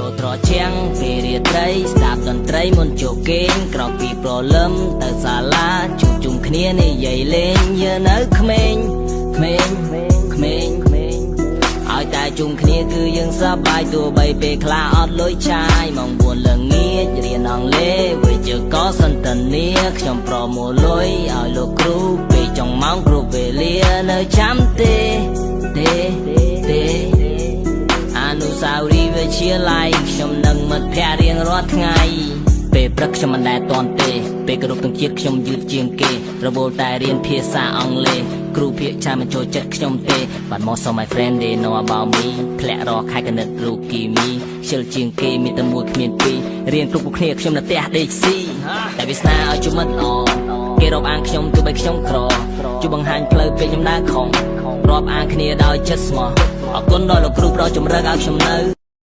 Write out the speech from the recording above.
ចូលត្រជាំងពេលរាត្រីស្ដាប់តន្ត្រីមុនចូលគេងក្រោកពីព្រលឹមទៅសាលាជួបជុំគ្នានិយាយលេងយើងនៅក្មេងឲ្យតែជុំគ្នាគឺយើងសប្បាយទោះបីពេលខ្លះអត់លុយចាយម៉ោង4ល្ងាចរៀនអង់គ្លេសវិជ្ជាកសន្តានាខ្ញុំប្រមូលលុយឲ្យលោកគ្រូពេលចុងម៉ោងគ្រប់វេលានៅចាំទេអនុស្សាវរីយ៍វិទ្យាល័យខ្ញុំនឹងមិត្តភក្តិរៀងរាល់ថ្ងៃពេលព្រឹកខ្ញុំមិនដែលទាន់ទេពេលគោរពទង់ជាតិខ្ញុំយឺតជាងគេរវល់តែរៀនភាសាអង់គ្លេសគ្រូភាគច្រើនមិនចូលចិត្តខ្ញុំទេ But most of my friend they know about me ធ្លាក់រកខែកណិតរូបគីមីខ្ជិលជាងគេមានតែមួយគ្មានពីររៀនគ្រប់គ្នាខ្ញុំនៅផ្ទះដេកស៊ីតែវាស្នាឲ្យជួបមិត្តល្អគេរាប់អានខ្ញុំទោះបីខ្ញុំក្រជួយបង្ហាញផ្លូវពេលខ្ញុំដើរខំរាប់អានគ្នាដោយចិត្តស្មោះអរគុណដល់លោកគ្រូប្រជំរឹកឲ្យខ្ញុំនៅ